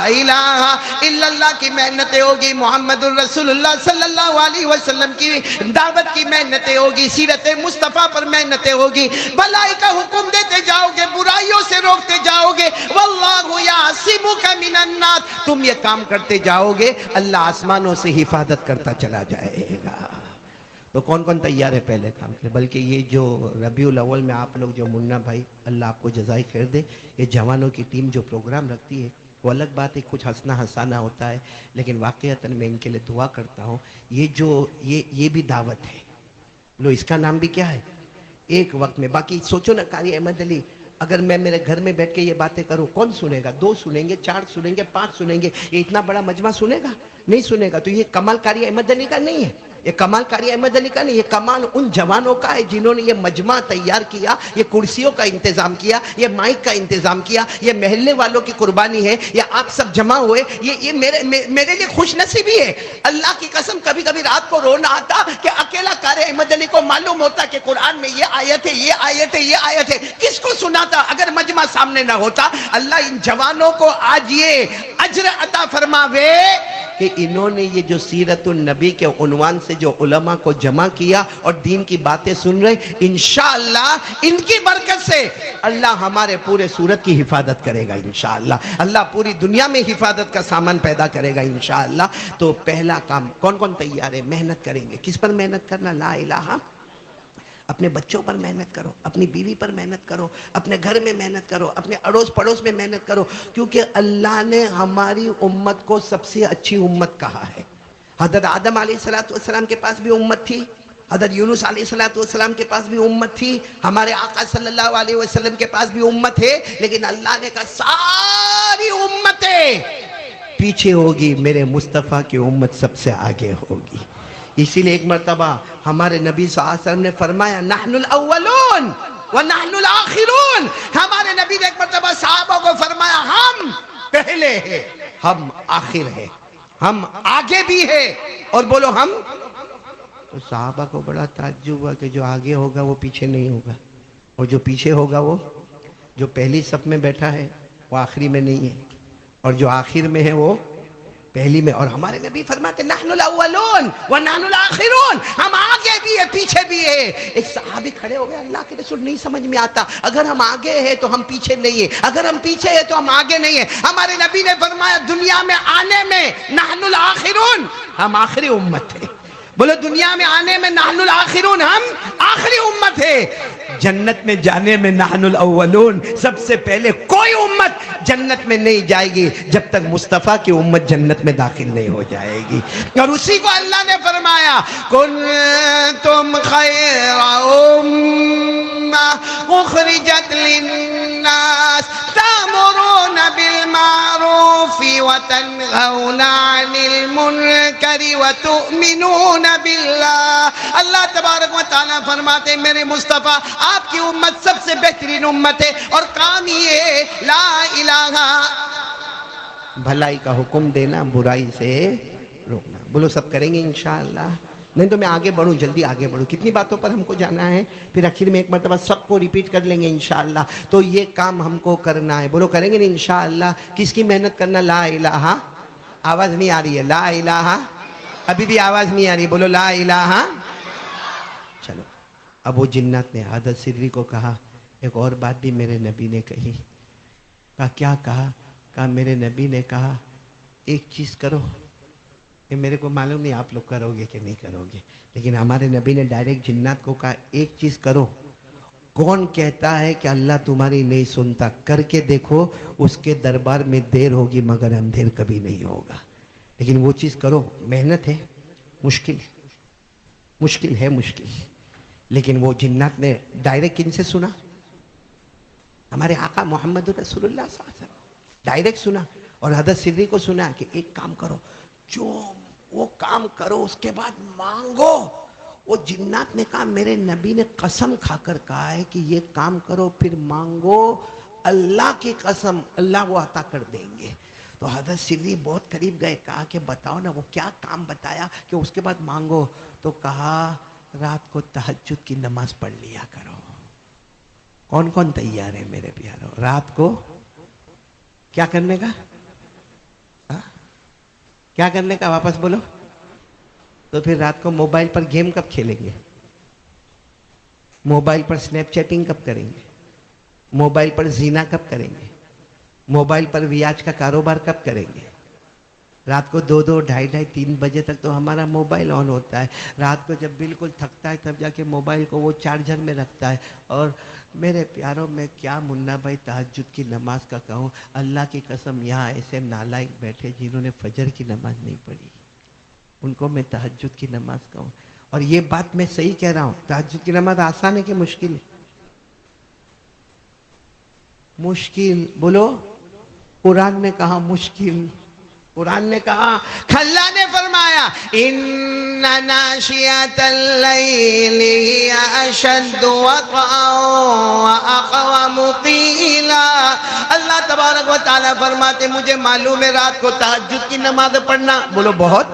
الہ الا اللہ کی محنتیں ہوگی، محمد الرسول اللہ صلی اللہ علیہ وسلم کی دعوت کی محنتیں ہوگی، سیرت مصطفیٰ پر محنتیں ہوگی، بھلائی کا حکم دیتے جاؤ گے، برائیوں سے روکتے جاؤ گے، واللہ یعصمک من الناس، تم یہ کام کرتے جاؤ گے اللہ آسمانوں سے حفاظت کرتا چلا جائے گا۔ تو کون کون تیار ہے پہلے کام کے؟ بلکہ یہ جو ربیع الاول میں آپ لوگ جو منا بھائی اللہ آپ کو جزائے خیر دے، یہ جوانوں کی ٹیم جو پروگرام رکھتی ہے وہ الگ بات ہے، کچھ ہنسنا ہنسانا ہوتا ہے، لیکن واقعتاً میں ان کے لیے دعا کرتا ہوں۔ یہ بھی دعوت ہے، لو اس کا نام بھی کیا ہے؟ ایک وقت میں۔ باقی سوچو نا قاری احمد علی، اگر میں میرے گھر میں بیٹھ کے یہ باتیں کروں کون سنے گا؟ 2 سنیں گے، 4 سنیں گے، 5 سنیں گے، یہ اتنا بڑا مجمع سنے گا؟ نہیں سنے گا۔ تو یہ کمال قاری احمد علی کا نہیں ہے، یہ کمال قاری احمد علی کا نہیں، یہ کمال ان جوانوں کا ہے جنہوں نے یہ مجمع تیار کیا، یہ کرسیوں کا انتظام کیا، یہ مائک کا انتظام کیا، یہ محلے والوں کی قربانی ہے، یہ آپ سب جمع ہوئے، یہ میرے لیے خوش نصیبی ہے۔ اللہ کی قسم کبھی کبھی رات کو رونا آتا کہ اکیلا قاری احمد علی کو معلوم ہوتا کہ قرآن میں یہ آیت ہے، یہ آیت ہے، یہ آیت ہے، کس کو سناتا اگر مجمع سامنے نہ ہوتا۔ اللہ ان جوانوں کو آج یہ اجر عطا فرماوے کہ انہوں نے یہ جو سیرت النبی کے عنوان سے جو علماء کو جمع کیا اور دین کی باتیں سن رہے، انشاءاللہ ان کی برکت سے اللہ ہمارے پورے سورت کی حفاظت کرے گا انشاءاللہ، اللہ پوری دنیا میں حفاظت کا سامان پیدا کرے گا انشاءاللہ۔ تو پہلا کام کون کون تیار ہے؟ محنت کریں گے۔ کس پر محنت کرنا؟ لا الہ، اپنے بچوں پر محنت کرو، اپنی بیوی پر محنت کرو، اپنے گھر میں محنت کرو، اپنے اڑوس پڑوس میں محنت کرو، کیونکہ اللہ نے ہماری امت کو سب سے اچھی امت کہا ہے۔ حضرت آدم علیہ السلام کے پاس بھی امت تھی، حضرت یونس علیہ السلام کے پاس بھی امت تھی، ہمارے آقا صلی اللہ علیہ وسلم کے پاس بھی امت ہے، لیکن اللہ نے کہا ساری امتیں پیچھے ہوگی، میرے مصطفیٰ کی امت سب سے آگے ہوگی۔ اسی لیے ایک مرتبہ ہمارے نبی صلی اللہ علیہ وسلم نے فرمایا نحن الاولون ونحن الاخرون، ہمارے نبی نے ایک مرتبہ صحابہ کو فرمایا ہم پہلے ہیں، ہم آخر ہیں، ہم آگے بھی ہیں، اور بولو ہم۔ تو صحابہ کو بڑا تعجب ہوا کہ جو آگے ہوگا وہ پیچھے نہیں ہوگا، اور جو پیچھے ہوگا وہ جو پہلی صف میں بیٹھا ہے وہ آخری میں نہیں ہے، اور جو آخر میں ہے وہ پہلی میں۔ اور ہمارے نبی فرماتے نحن الاولون ونحن الاخرون، ہم آگے بھی ہے پیچھے بھی ہے۔ ایک صحابی کھڑے ہو گئے، اللہ کے رسول نہیں سمجھ میں آتا، اگر ہم آگے ہیں تو ہم پیچھے نہیں ہیں، اگر ہم پیچھے ہیں تو ہم آگے نہیں ہیں۔ ہمارے نبی نے فرمایا دنیا میں آنے میں نحن الاخرون، ہم آخری امت ہیں۔ بولو دنیا میں آنے میں نحن الاخرون، ہم آخری امت ہے۔ جنت میں جانے میں نحن الاولون، سب سے پہلے کوئی امت جنت میں نہیں جائے گی جب تک مصطفیٰ کی امت جنت میں داخل نہیں ہو جائے گی۔ اور اسی کو اللہ نے فرمایا کنتم خیر امہ اخرجت للناس تأمرون بالمعروف وتنہون عن المنکر وتؤمنون باللہ۔ اللہ تبارک و تعالیٰ فرماتے میرے مصطفیٰ آپ کی امت سب سے بہترین امت ہے، اور کام یہ لا الہ، بھلائی کا حکم دینا، برائی سے روکنا۔ بولو سب کریں گے انشاءاللہ؟ نہیں تو میں آگے بڑھوں، جلدی آگے بڑھوں، کتنی باتوں پر ہم کو جانا ہے، پھر آخر میں ایک مرتبہ سب کو ریپیٹ کر لیں گے انشاءاللہ۔ تو یہ کام ہم کو کرنا ہے، بولو کریں گے نہیں انشاءاللہ؟ کس کی محنت کرنا؟ لا الہ، آواز نہیں آ رہی ہے، لا الہ، ابھی بھی آواز نہیں آ رہی، بولو لا الہ۔ چلو اب وہ جنات نے حضرت سری کو کہا ایک اور بات بھی میرے نبی نے کہی، کہا کیا کہا؟ کہا میرے نبی نے کہا ایک چیز کرو، یہ میرے کو معلوم نہیں آپ لوگ کرو گے کہ نہیں کرو گے، لیکن ہمارے نبی نے ڈائریکٹ جنات کو کہا ایک چیز کرو، کون کہتا ہے کہ اللہ تمہاری نہیں سنتا؟ کر کے دیکھو، اس کے دربار میں دیر ہوگی مگر اندھیر کبھی نہیں ہوگا، لیکن وہ چیز کرو۔ محنت ہے، مشکل ہے، مشکل، لیکن وہ جنات نے ڈائریکٹ کن سے سنا؟ ہمارے آقا محمد رسول اللہ صلی اللہ علیہ وسلم ڈائریکٹ سنا، اور حضرت سری کو سنا کہ ایک کام کرو، جو وہ کام کرو اس کے بعد مانگو۔ وہ جنات نے کہا میرے نبی نے قسم کھا کر کہا ہے کہ یہ کام کرو پھر مانگو، اللہ کی قسم اللہ وہ عطا کر دیں گے۔ تو حضرت سری بہت قریب گئے، کہا کہ بتاؤ نا وہ کیا کام بتایا کہ اس کے بعد مانگو؟ تو کہا رات کو تہجد کی نماز پڑھ لیا کرو. کون کون تیار ہے میرے پیارو رات کو کیا کرنے کا؟ کیا کرنے کا؟ واپس بولو. تو پھر رات کو موبائل پر گیم کب کھیلیں گے؟ موبائل پر سنیپ چیٹنگ کب کریں گے؟ موبائل پر زینا کب کریں گے؟ موبائل پر ریاض کا کاروبار کب کریں گے؟ رات کو 2 2 ڈھائی 3 بجے تک تو ہمارا موبائل آن ہوتا ہے. رات کو جب بالکل تھکتا ہے تب جا کے موبائل کو وہ چارجر میں رکھتا ہے. اور میرے پیاروں میں کیا منا بھائی تہجد کی نماز کا کہوں. اللہ کی قسم یہاں ایسے نالائق بیٹھے جنہوں نے فجر کی نماز نہیں پڑھی, ان کو میں تہجد کی نماز کہوں. اور یہ بات میں صحیح کہہ رہا ہوں, تہجد کی نماز آسان ہے کہ مشکل ہے؟ مشکل. بولو. قرآن نے کہا مشکل. قرآن نے کہا, اللہ نے فرمایا ان ناشئۃ اللیل ہی اشد وطئا واقوم قیلا. اللہ تبارک و تعالیٰ فرماتے مجھے معلوم ہے رات کو تہجد کی نماز پڑھنا بولو بہت,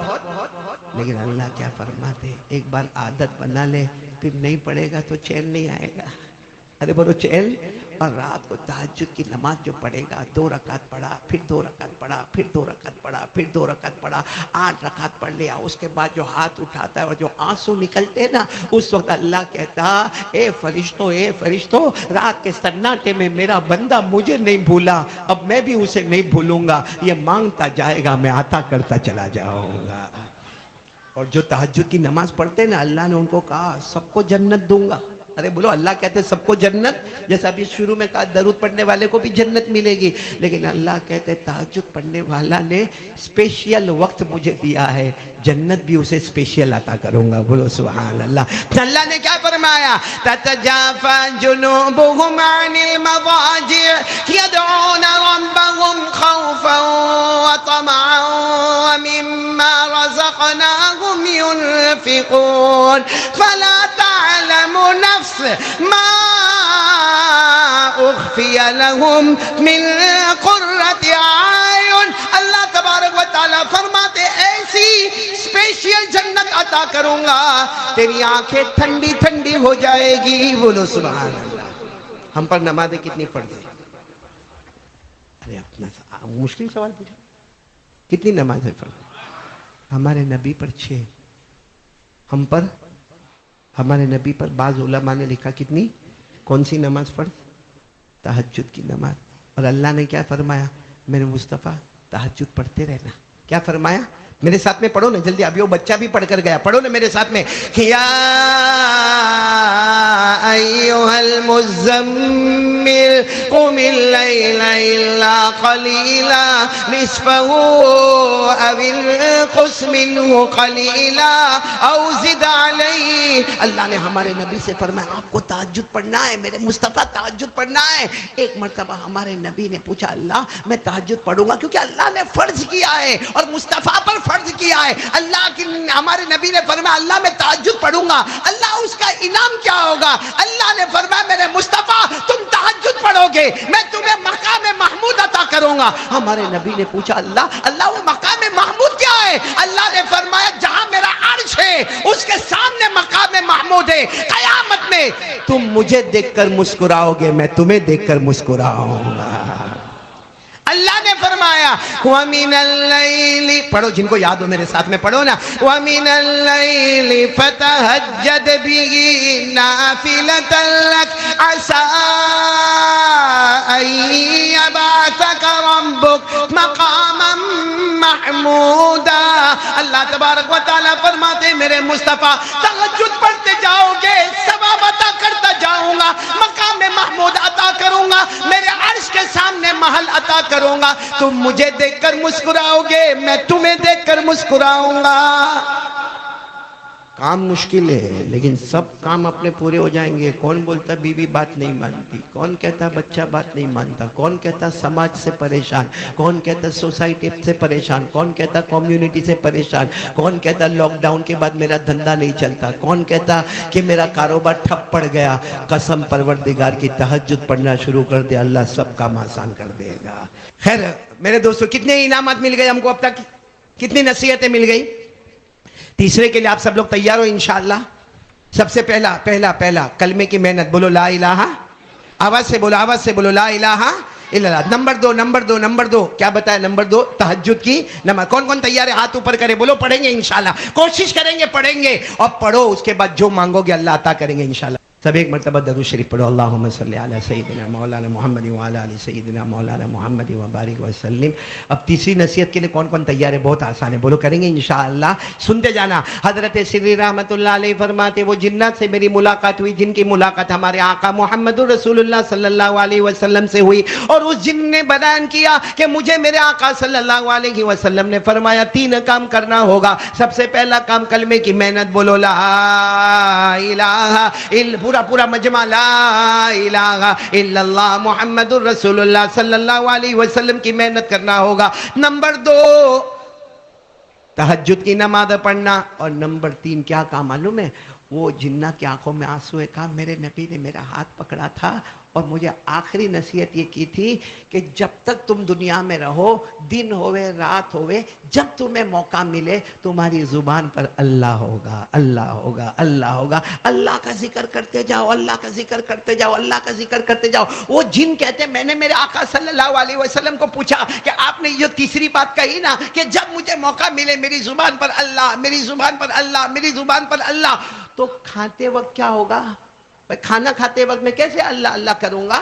لیکن اللہ کیا فرماتے ایک بار عادت بنا لے پھر نہیں پڑھے گا تو چین نہیں آئے گا. ارے بولو چین. اور رات کو تہجد کی نماز جو پڑھے گا 2 رکعت پڑھا, پھر 2 رکعت پڑھا, پھر 2 رکعت پڑھا, پھر 2 رکعت پڑھا, 8 رکعت پڑھ لیا. اس کے بعد جو ہاتھ اٹھاتا ہے اور جو آنسو نکلتے ہیں نا, اس وقت اللہ کہتا اے فرشتوں, اے فرشتوں, رات کے سناٹے میں میرا بندہ مجھے نہیں بھولا, اب میں بھی اسے نہیں بھولوں گا. یہ مانگتا جائے گا, میں عطا کرتا چلا جاؤں گا. اور جو تہجد کی نماز پڑھتے ہیں نا, اللہ نے ان کو کہا سب کو جنت دوں گا. ارے بولو اللہ کہتے ہیں سب کو جنت, جیسا ابھی شروع میں کہا درود پڑھنے والے کو بھی جنت ملے گی, لیکن اللہ کہتے ہیں تہجد پڑھنے والا نے اسپیشل وقت مجھے دیا ہے, جنت بھی اسے اسپیشل عطا کروں گا. بولو سبحان اللہ. اللہ نے کیا فرمایا, تتجافى جنوبهم عن المضاجع يدعون ربهم خوفا وطمعا ومما رزقناهم ينفقون فلا تعلم نفس ما اخفی لهم من قرۃ اعین. اللہ تبارک و تعالیٰ فرماتے ایسی اسپیشل جنت عطا کروں گا تیری آنکھیں ٹھنڈی ٹھنڈی ہو جائے گی. بولو سبحان اللہ. ہم پر نمازیں کتنی پڑھ گئی؟ ارے اپنا مشکل سوال پوچھو, کتنی نمازیں پڑھ گئی؟ ہمارے نبی پر 6, ہم پر, ہمارے نبی پر بعض علماء نے لکھا کتنی, کون سی نماز پڑھ؟ تہجد کی نماز. اور اللہ نے کیا فرمایا, میرے مصطفیٰ تہجد پڑھتے رہنا. کیا فرمایا؟ میرے ساتھ میں پڑھو نا جلدی, ابھی وہ بچہ بھی پڑھ کر گیا, پڑھو نا میرے ساتھ میں. یا ایھا المزمل قم اللیل الا قلیلا نصفہ او انقص منہ قلیلا او زد علیہ. اللہ نے ہمارے نبی سے فرمایا آپ کو تہجد پڑھنا ہے, میرے مصطفیٰ تہجد پڑھنا ہے. ایک مرتبہ ہمارے نبی نے پوچھا اللہ میں تہجد پڑھوں گا, کیونکہ اللہ نے فرض کیا ہے اور مصطفیٰ پر فرض کیا ہے. اللہ کی ہمارے نبی نے فرمایا اللہ میں تہجد پڑھوں گا, اللہ اس کا انعام کیا ہوگا؟ اللہ نے فرمایا میرے مصطفیٰ تم تہجد پڑھو گے میں تمہیں مقام محمود عطا کروں گا. ہمارے نبی نے پوچھا اللہ وہ مقام محمود کیا ہے؟ اللہ نے فرمایا جہاں میرا عرش ہے اس کے سامنے مقام محمود ہے. قیامت میں تم مجھے دیکھ کر مسکراؤ گے, میں تمہیں دیکھ کر مسکراؤں گا. اللہ نے فرمایا وَمِنَ اللَّيْلِ, پڑھو جن کو یاد ہو میرے ساتھ میں پڑھو نا, وَمِنَ اللَّيْلِ فَتَهَجَّدْ بِهِ نَافِلَةً لَكَ عَسَىٰ أَن يَبْعَثَكَ رَبُّكَ مَقَامًا مَحْمُودًا. اللہ تبارک و تعالیٰ فرماتے ہیں میرے مصطفیٰ تہجد پڑھتے جاؤ گے, ثواب عطا کرتا جاؤں گا, مقام محمود عطا کروں گا, میرے عرش کے سامنے محل عطا کروں گا. تم مجھے دیکھ کر مسکراؤ گے, میں تمہیں دیکھ کر مسکراؤں گا. کام مشکل ہے لیکن سب کام اپنے پورے ہو جائیں گے. کون بولتا بیوی بات نہیں مانتی, کون کہتا بچہ بات نہیں مانتا, کون کہتا سماج سے پریشان, کون کہتا سوسائٹی سے پریشان, کون کہتا کمیونٹی سے پریشان, کون کہتا لاک ڈاؤن کے بعد میرا دھندا نہیں چلتا, کون کہتا کہ میرا کاروبار ٹھپ پڑ گیا. قسم پروردگار کی تہجد پڑھنا شروع کر دے, اللہ سب کام آسان کر دے گا. خیر میرے دوستو, کتنے انعامات مل گئے ہم کو اب تک, کتنی نصیحتیں مل گئی؟ تیسرے کے لیے آپ سب لوگ تیار ہو انشاءاللہ؟ سب سے پہلا کلمے کی محنت، بولو لا الہ، آواز سے بولو لا الہ الا اللہ۔ نمبر دو کیا بتایا؟ نمبر 2 تہجد کی نماز۔ کون تیار ہے؟ ہاتھ اوپر کرے، بولو پڑھیں گے انشاءاللہ، کوشش کریں گے پڑھیں گے، اور پڑھو، اس کے بعد جو مانگو گے اللہ عطا کریں گے انشاءاللہ۔ سب ایک مرتبہ درود شریف پڑھو، اللہم صلی علی سیدنا مولانا محمد وعلی آل سیدنا مولانا محمد وبارک وسلم۔ اب تیسری نصیحت کے لیے کون تیار ہے؟ بہت آسان ہے، بولو کریں گے انشاءاللہ، سنتے جانا۔ حضرت سری رحمت اللہ علیہ فرماتے وہ جنات سے میری ملاقات ہوئی جن کی ملاقات ہمارے آقا محمد رسول اللہ صلی اللہ علیہ وسلم سے ہوئی، اور اس جن نے بیان کیا کہ مجھے میرے آقا صلی اللہ علیہ وسلم نے فرمایا 3 کام کرنا ہوگا۔ سب سے پہلا کام کلمے کی محنت، بولو لا الہ الا، پورا مجمع، لا الہ الا اللہ محمد الرسول اللہ صلی اللہ علیہ وسلم کی محنت کرنا ہوگا۔ نمبر 2 تہجد کی نماز پڑھنا، اور نمبر 3 کیا کہا معلوم ہے؟ وہ جنات کی آنکھوں میں آنسو ہے، کہا میرے نبی نے میرا ہاتھ پکڑا تھا اور مجھے آخری نصیحت یہ کی تھی کہ جب تک تم دنیا میں رہو، دن ہوئے رات ہوئے، جب تمہیں موقع ملے تمہاری زبان پر اللہ ہوگا، اللہ ہوگا، اللہ ہوگا، اللہ کا ذکر کرتے جاؤ، اللہ کا ذکر کرتے جاؤ، اللہ کا ذکر کرتے جاؤ۔ وہ جن کہتے ہیں میں نے میرے آقا صلی اللہ علیہ وسلم کو پوچھا کہ آپ نے یہ تیسری بات کہی نا کہ جب مجھے موقع ملے میری زبان پر اللہ، میری زبان پر اللہ، میری زبان پر اللہ، تو کھاتے وقت کیا ہوگا؟ کھانا کھاتے وقت میں کیسے اللہ اللہ کروں گا؟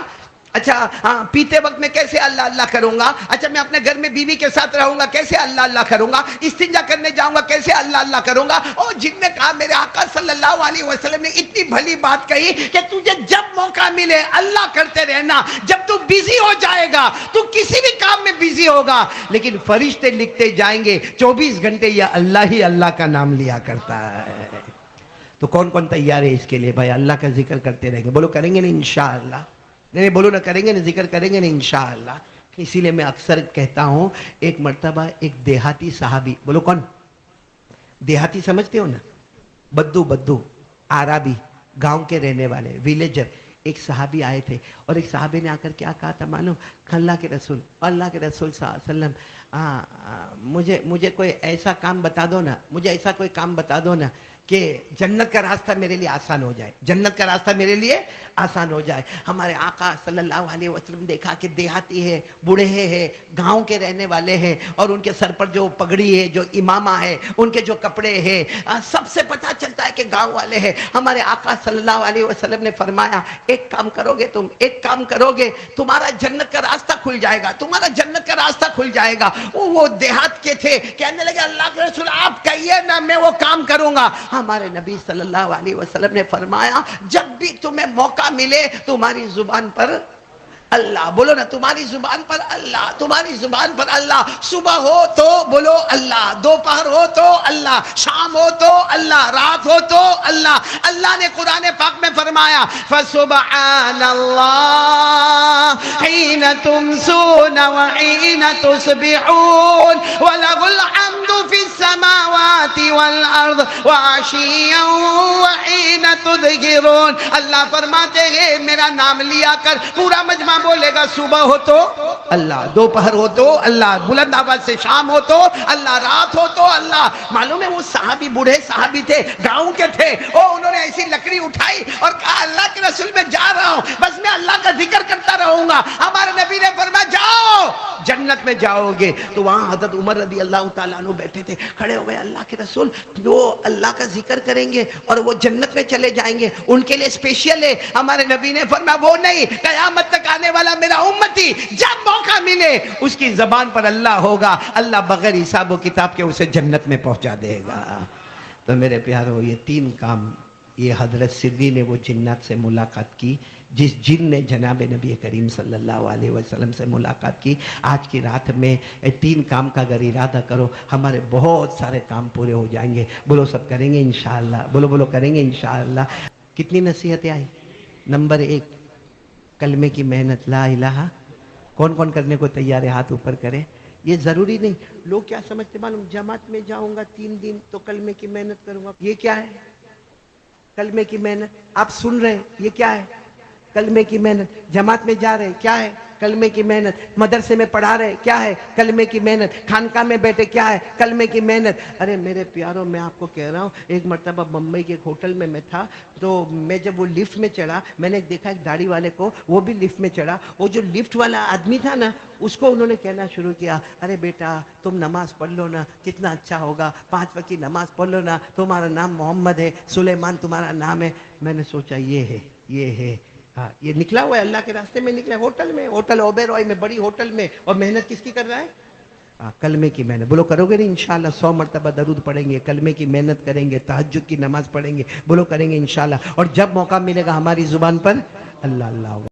اچھا ہاں، پیتے وقت میں کیسے اللہ اللہ کروں گا؟ اچھا میں اپنے گھر میں بیوی کے ساتھ رہوں گا کیسے اللہ اللہ کروں گا؟ استنجا کرنے جاؤں گا کیسے اللہ اللہ کروں گا؟ اور جن نے کہا میرے آقا صلی اللہ علیہ وسلم نے اتنی بھلی بات کہی کہ تجھے جب موقع ملے اللہ کرتے رہنا، جب تو بزی ہو جائے گا تو کسی بھی کام میں بزی ہوگا، لیکن فرشتے لکھتے جائیں گے 24 گھنٹے یہ اللہ ہی اللہ کا نام لیا کرتا ہے۔ تو کون تیار ہے اس کے لیے؟ بھائی اللہ کا ذکر کرتے رہیں گے، بولو کریں گے نا انشاءاللہ، نہیں بولو نہ کریں گے نا، ذکر کریں گے نا انشاءاللہ۔ اسی لیے میں اکثر کہتا ہوں، ایک مرتبہ ایک دیہاتی صحابی، بولو کون؟ دیہاتی سمجھتے ہو نا، بدو عربی، گاؤں کے رہنے والے، ویلیجر، ایک صحابی آئے تھے، اور ایک صحابی نے آ کر کیا کہا تھا معلوم؟ اللہ کے رسول صلی اللہ علیہ وسلم، مجھے کوئی ایسا کام بتا دو نا، مجھے ایسا کوئی کام بتا دو نا کہ جنت کا راستہ میرے لیے آسان ہو جائے، جنت کا راستہ میرے لیے آسان ہو جائے۔ ہمارے آقا صلی اللہ علیہ وسلم دیکھا کہ دیہاتی ہے، بوڑھے ہیں، گاؤں کے رہنے والے ہیں، اور ان کے سر پر جو پگڑی ہے، جو امامہ ہے، ان کے جو کپڑے ہیں، سب سے پتہ چلتا ہے کہ گاؤں والے ہیں۔ ہمارے آقا صلی اللہ علیہ وسلم نے فرمایا ایک کام کرو گے تم، ایک کام کرو گے تمہارا جنت کا راستہ کھل جائے گا، تمہارا جنت کا راستہ کھل جائے گا۔ وہ دیہات کے تھے، کہنے لگے اللہ کے رسول آپ کہیے نا میں وہ کام کروں گا۔ ہمارے نبی صلی اللہ علیہ وسلم نے فرمایا جب بھی تمہیں موقع ملے تمہاری زبان پر اللہ، بولو نا تمہاری زبان پر اللہ، تمہاری زبان پر اللہ، صبح ہو تو بولو اللہ، دوپہر ہو تو اللہ، شام ہو تو اللہ، رات ہو تو اللہ۔ اللہ نے قرآن پاک میں فرمایا فسبحان اللہ حین تمسون وحین تصبحون وَلَهُ الْحَمْدُ فِي السَّمَاوَاتِ وَالْأَرْضِ وَعَشِيًّا وَحِينَ تُظْهِرُونَ۔ اللہ فرماتے ہیں میرا نام لیا کر، پورا مجمع بولے گا صبح ہو تو اللہ، دوپہر ہو تو اللہ، بلند آواز سے شام ہو تو اللہ، رات ہو تو اللہ۔ معلوم ہے وہ صحابی بوڑھے صحابی تھے، گاؤں کے تھے، انہوں نے ایسی لکڑی اٹھائی اور کہا اللہ کے رسول میں جا رہا ہوں، بس میں اللہ کا ذکر کرتا رہوں گا۔ ہمارے نبی نے فرمایا جاؤ جنت میں جاؤ گے۔ تو وہاں حضرت عمر رضی اللہ تعالیٰ عنہ بیٹھے تھے، کھڑے ہوئے، اللہ کے رسول وہ اللہ کا ذکر کریں گے اور وہ جنت میں چلے جائیں گے، ان کے لیے اسپیشل ہے۔ ہمارے نبی نے فرمایا وہ نہیں، قیامت تک آنے والا میرا امتی جب موقع ملے اس کی زبان پر اللہ ہوگا، اللہ بغیر حساب و کتاب کے اسے جنت میں پہنچا دے گا۔ تو میرے پیارو یہ 3 کام یہ حضرت سری نے وہ جنات سے ملاقات کی، جس جن نے جناب نبی کریم صلی اللہ علیہ وسلم سے ملاقات کی۔ آج کی رات میں 3 کام کا اگر ارادہ کرو ہمارے بہت سارے کام پورے ہو جائیں گے۔ بولو سب کریں گے انشاءاللہ، بولو کریں گے انشاءاللہ۔ کتنی نصیحتیں آئی؟ نمبر 1 کلمے کی محنت، لا الہ۔ کون کرنے کو تیار ہے؟ ہاتھ اوپر کرے۔ یہ ضروری نہیں، لوگ کیا سمجھتے معلوم؟ جماعت میں جاؤں گا 3 دن تو کلمے کی محنت کروں گا، یہ کیا ہے؟ کلمے کی محنت آپ سن رہے ہیں، یہ کیا ہے؟ کلمے کی محنت، جماعت میں جا رہے کیا ہے؟ کلمے کی محنت، مدرسے میں پڑھا رہے کیا ہے؟ کلمے کی محنت، خانقاہ میں بیٹھے کیا ہے؟ کلمے کی محنت۔ ارے میرے پیاروں، میں آپ کو کہہ رہا ہوں، ایک مرتبہ بمبئی کے ایک ہوٹل میں تھا، تو میں جب وہ لفٹ میں چڑھا، میں نے دیکھا ایک داڑھی والے کو، وہ بھی لفٹ میں چڑھا، وہ جو لفٹ والا آدمی تھا نا، اس کو انہوں نے کہنا شروع کیا، ارے بیٹا تم نماز پڑھ لو نا، کتنا اچھا ہوگا، 5 وقت کی نماز پڑھ لو نا، تمہارا نام محمد ہے، سلیمان تمہارا نام ہے۔ میں نے سوچا یہ ہے ہاں، یہ نکلا ہوا ہے اللہ کے راستے میں، نکلا ہوٹل میں، ہوٹل اوبیرائے میں، بڑی ہوٹل میں، اور محنت کس کی کر رہا ہے؟ کلمے کی محنت۔ بولو کرو گے نہیں انشاءاللہ؟ 100 مرتبہ درود پڑھیں گے، کلمے کی محنت کریں گے، تہجد کی نماز پڑھیں گے، بولو کریں گے انشاءاللہ۔ اور جب موقع ملے گا ہماری زبان پر اللہ اللہ ہوگا۔